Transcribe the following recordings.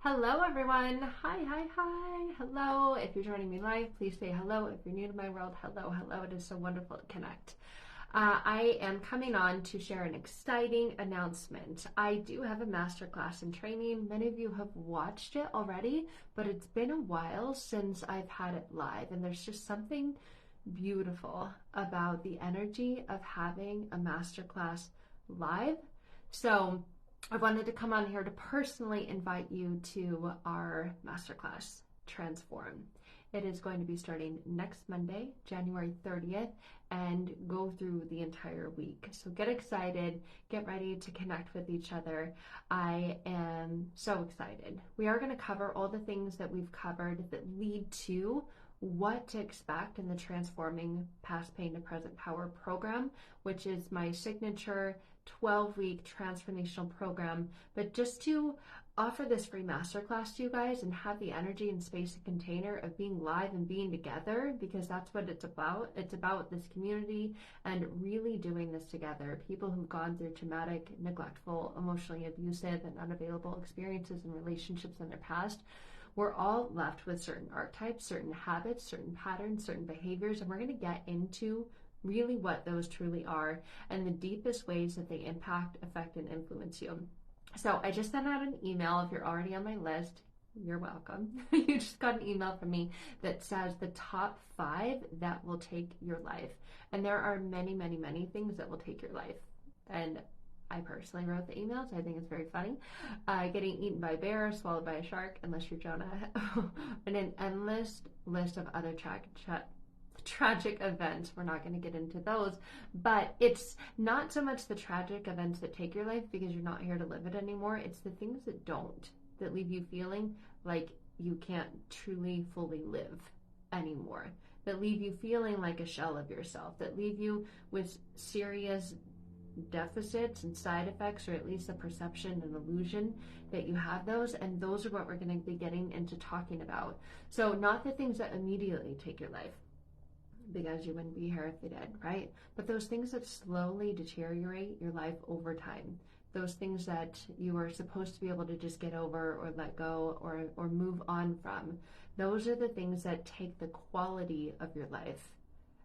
Hello, everyone. Hi, hi, hi. Hello. If you're joining me live, please say hello. If you're new to my world, hello, hello. It is so wonderful to connect. I am coming on to share an exciting announcement. I do have a masterclass in training. Many of you have watched it already, but it's been a while since I've had it live, and there's just something beautiful about the energy of having a masterclass live. So I wanted to come on here to personally invite you to our masterclass, Transform. It is going to be starting next Monday, January 30th, and go through the entire week. So get excited, get ready to connect with each other. I am so excited. We are going to cover all the things that we've covered that lead to what to expect in the Transforming Past Pain to Present Power program, which is my signature 12-week transformational program. But just to offer this free masterclass to you guys and have the energy and space and container of being live and being together, because that's what it's about. It's about this community and really doing this together. People who've gone through traumatic, neglectful, emotionally abusive, and unavailable experiences and relationships in their past. We're all left with certain archetypes, certain habits, certain patterns, certain behaviors, and we're going to get into really what those truly are and the deepest ways that they impact, affect, and influence you. So I just sent out an email. If you're already on my list, you're welcome. You just got an email from me that says the top 5 that will take your life. And there are many, many, many things that will take your life. And I personally wrote the email, so I think it's very funny. Getting eaten by a bear, swallowed by a shark, unless you're Jonah, and an endless list of other tragic events. We're not going to get into those, but it's not so much the tragic events that take your life because you're not here to live it anymore. It's the things that don't, that leave you feeling like you can't truly fully live anymore, that leave you feeling like a shell of yourself, that leave you with serious deficits and side effects, or at least a perception and illusion that you have those. And those are what we're going to be getting into talking about. So not the things that immediately take your life, because you wouldn't be here if they did, right? But those things that slowly deteriorate your life over time, those things that you are supposed to be able to just get over or let go or move on from, those are the things that take the quality of your life.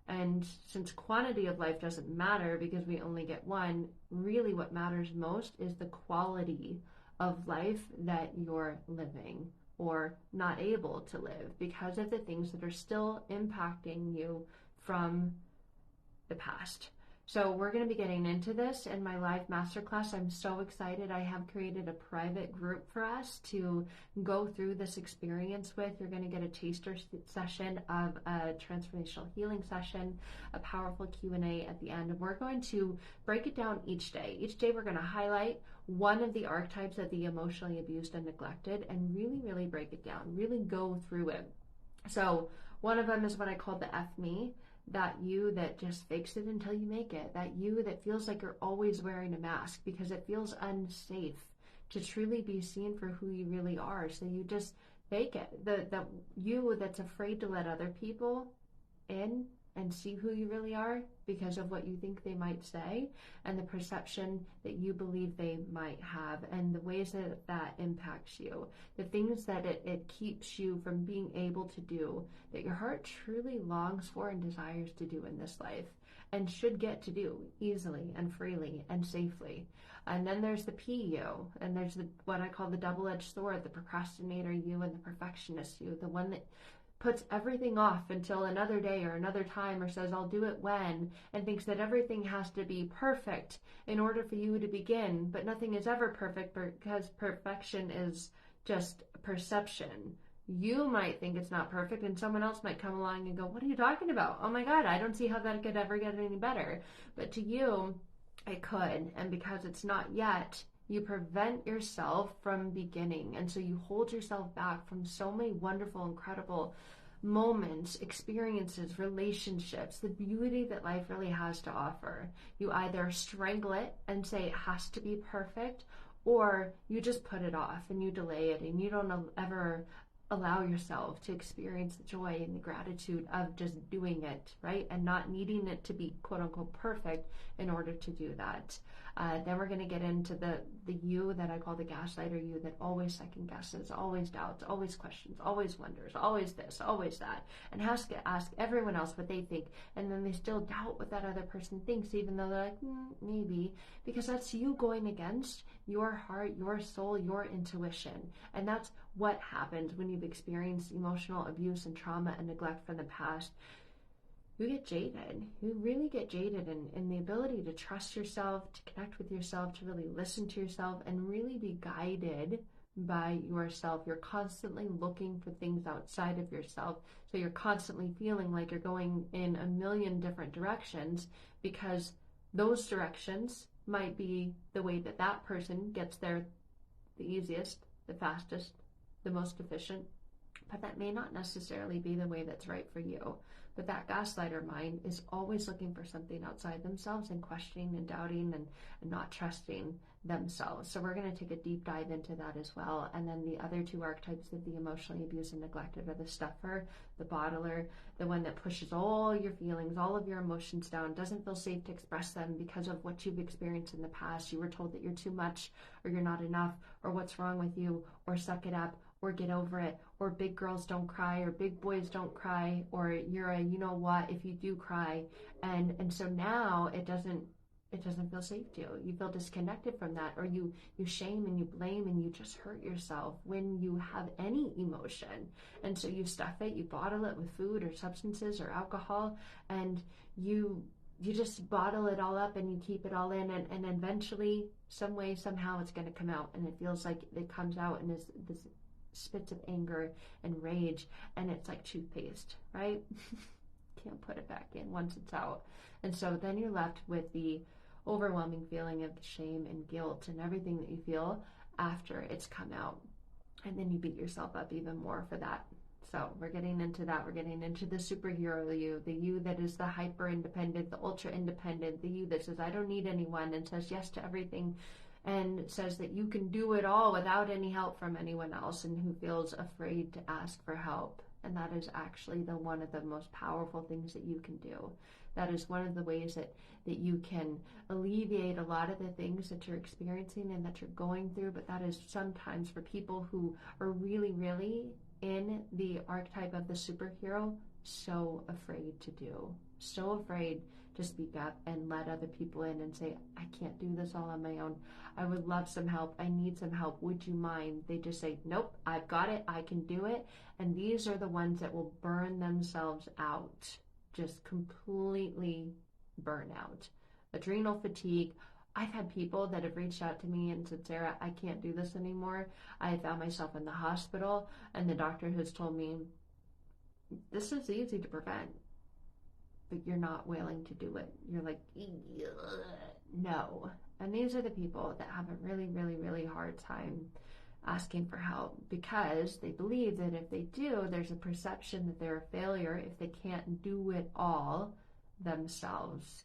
And since quantity of life doesn't matter because we only get one, really what matters most is the quality of life that you're living or not able to live because of the things that are still impacting you from the past. So we're going to be getting into this in my live masterclass. I'm so excited. I have created a private group for us to go through this experience with. You're going to get a taster session of a transformational healing session, a powerful Q&A at the end. And we're going to break it down each day. Each day we're going to highlight one of the archetypes of the emotionally abused and neglected and really, really break it down, really go through it. So one of them is what I call the F me. That you that just fakes it until you make it, that you that feels like you're always wearing a mask because it feels unsafe to truly be seen for who you really are, so you just fake it. The you that's afraid to let other people in and see who you really are because of what you think they might say and the perception that you believe they might have and the ways that that impacts you, the things that it keeps you from being able to do that your heart truly longs for and desires to do in this life and should get to do easily and freely and safely. And then there's the PU, and there's what I call the double-edged sword, the procrastinator you and the perfectionist you, the one that puts everything off until another day or another time, or says I'll do it when, and thinks that everything has to be perfect in order for you to begin. But nothing is ever perfect because perfection is just perception. You might think it's not perfect and someone else might come along and go, what are you talking about? Oh my God, I don't see how that could ever get any better. But to you, it could. And because it's not yet, you prevent yourself from beginning. And so you hold yourself back from so many wonderful, incredible moments, experiences, relationships, the beauty that life really has to offer. You either strangle it and say it has to be perfect, or you just put it off and you delay it and you don't ever allow yourself to experience the joy and the gratitude of just doing it, right? And not needing it to be quote unquote perfect in order to do that. Then we're going to get into the you that I call the gaslighter you, that always second guesses, always doubts, always questions, always wonders, always this, always that, and has to ask everyone else what they think, and then they still doubt what that other person thinks, even though they're like, maybe, because that's you going against your heart, your soul, your intuition. And that's what happens when you've experienced emotional abuse and trauma and neglect from the past. You get jaded. You really get jaded in the ability to trust yourself, to connect with yourself, to really listen to yourself, and really be guided by yourself. You're constantly looking for things outside of yourself. So you're constantly feeling like you're going in a million different directions, because those directions might be the way that that person gets there the easiest, the fastest, the most efficient, but that may not necessarily be the way that's right for you. But that gaslighter mind is always looking for something outside themselves and questioning and doubting and not trusting themselves. So we're going to take a deep dive into that as well. And then the other two archetypes of the emotionally abused and neglected are the stuffer, the bottler, the one that pushes all your feelings, all of your emotions down, doesn't feel safe to express them because of what you've experienced in the past. You were told that you're too much, or you're not enough, or what's wrong with you, or suck it up, or get over it, or big girls don't cry, or big boys don't cry, or you're a you know what if you do cry. And so now it doesn't feel safe to you. You feel disconnected from that, or you shame and you blame and you just hurt yourself when you have any emotion. And so you stuff it, you bottle it with food or substances or alcohol, and you just bottle it all up and you keep it all in, and eventually, some way, somehow, it's going to come out, and it feels like it comes out in this spits of anger and rage, and it's like toothpaste, right? Can't put it back in once it's out. And so then you're left with the overwhelming feeling of shame and guilt and everything that you feel after it's come out, and then you beat yourself up even more for that. So we're getting into that. We're getting into the superhero you, the you that is the hyper independent, the ultra independent, the you that says I don't need anyone and says yes to everything, and says that you can do it all without any help from anyone else, and who feels afraid to ask for help. And that is actually one of the most powerful things that you can do. That is one of the ways that you can alleviate a lot of the things that you're experiencing and that you're going through. But that is sometimes for people who are really, really in the archetype of the superhero, so afraid to do, so afraid to speak up and let other people in and say, I can't do this all on my own. I would love some help. I need some help. Would you mind? They just say, nope, I've got it. I can do it. And these are the ones that will burn themselves out, just completely burn out. Adrenal fatigue. I've had people that have reached out to me and said, Sarah, I can't do this anymore. I found myself in the hospital, and the doctor has told me, this is easy to prevent, but you're not willing to do it. You're like, no. And these are the people that have a really, really, really hard time asking for help, because they believe that if they do, there's a perception that they're a failure if they can't do it all themselves.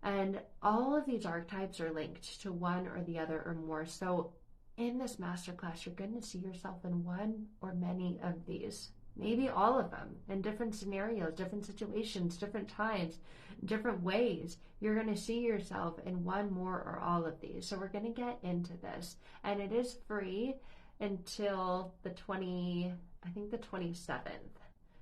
And all of these archetypes are linked to one or the other or more. So in this masterclass, you're going to see yourself in one or many of these. Maybe all of them, in different scenarios, different situations, different times, different ways. You're going to see yourself in one, more, or all of these. So we're going to get into this. And it is free until the 27th.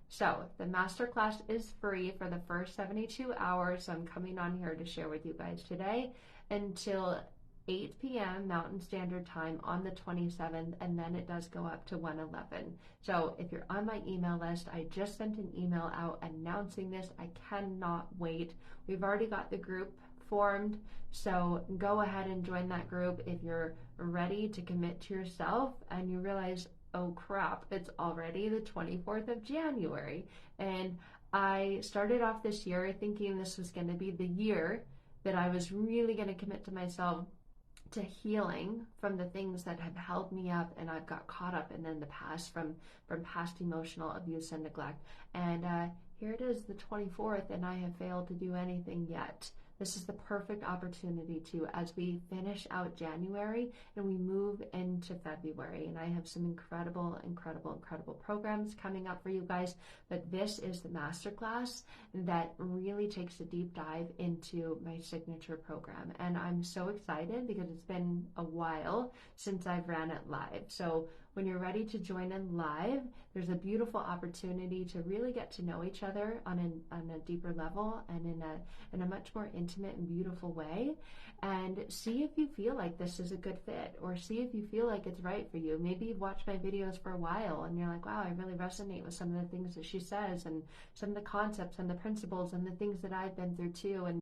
So the masterclass is free for the first 72 hours. So I'm coming on here to share with you guys today until 8 p.m. Mountain Standard Time on the 27th, and then it does go up to 1:11. So if you're on my email list, I just sent an email out announcing this. I cannot wait. We've already got the group formed, so go ahead and join that group if you're ready to commit to yourself and you realize, oh crap, it's already the 24th of January. And I started off this year thinking this was going to be the year that I was really going to commit to myself to healing from the things that have held me up and I've got caught up in the past from past emotional abuse and neglect. And here it is, the 24th, and I have failed to do anything yet. This is the perfect opportunity to, as we finish out January and we move into February. And I have some incredible, incredible, incredible programs coming up for you guys. But this is the masterclass that really takes a deep dive into my signature program. And I'm so excited because it's been a while since I've ran it live. So when you're ready to join in live, there's a beautiful opportunity to really get to know each other on a deeper level and in a much more intimate and beautiful way, and see if you feel like this is a good fit, or see if you feel like it's right for you. Maybe you've watched my videos for a while and you're like, wow, I really resonate with some of the things that she says and some of the concepts and the principles and the things that I've been through too, and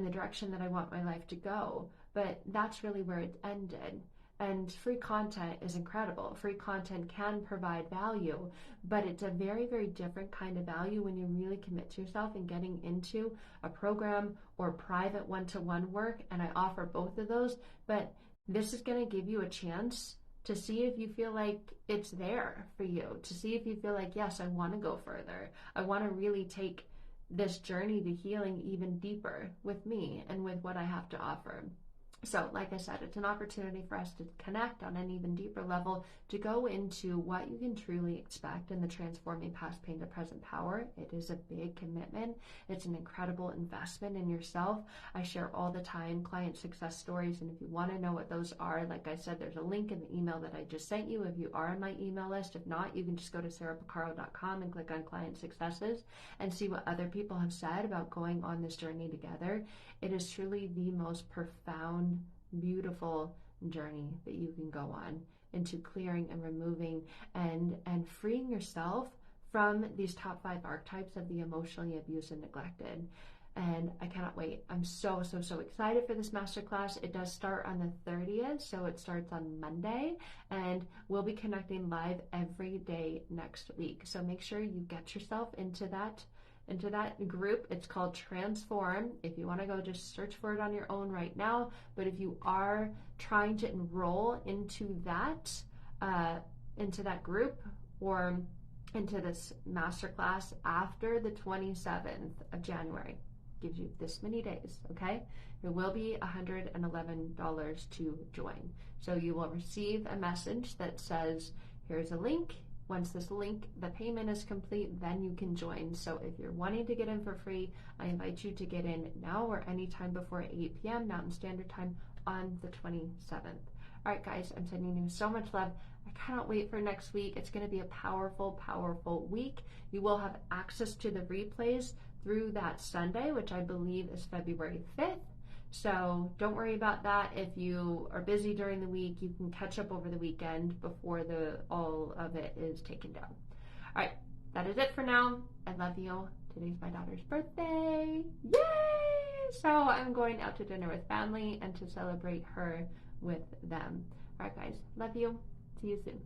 the direction that I want my life to go. But that's really where it ended. And free content is incredible. Free content can provide value, but it's a very, very different kind of value when you really commit to yourself and getting into a program or private one-to-one work. And I offer both of those, but this is going to give you a chance to see if you feel like it's there for you, to see if you feel like, yes, I want to go further. I want to really take this journey to healing even deeper with me and with what I have to offer. So, like I said, it's an opportunity for us to connect on an even deeper level, to go into what you can truly expect in the Transforming Past Pain to Present Power. It is a big commitment. It's an incredible investment in yourself. I share all the time client success stories, and if you want to know what those are, like I said, there's a link in the email that I just sent you if you are on my email list. If not, you can just go to sarahpacaro.com and click on Client Successes and see what other people have said about going on this journey together. It is truly the most profound, beautiful journey that you can go on into clearing and removing and freeing yourself from these top 5 archetypes of the emotionally abused and neglected. And I cannot wait. I'm so excited for this masterclass. It does start on the 30th, so it starts on Monday, and we'll be connecting live every day next week. So make sure you get yourself into that group. It's called Transform. If you want to go, just search for it on your own right now. But if you are trying to enroll into that group or into this masterclass after the 27th of January, gives you this many days, okay? It will be $111 to join. So you will receive a message that says, here's a link. Once this link, the payment is complete, then you can join. So if you're wanting to get in for free, I invite you to get in now or anytime before 8 p.m. Mountain Standard Time on the 27th. All right, guys, I'm sending you so much love. I cannot wait for next week. It's going to be a powerful, powerful week. You will have access to the replays through that Sunday, which I believe is February 5th. So don't worry about that. If you are busy during the week, you can catch up over the weekend before all of it is taken down. All right, that is it for now. I love you. Today's my daughter's birthday. Yay! So I'm going out to dinner with family and to celebrate her with them. All right, guys, love you. See you soon.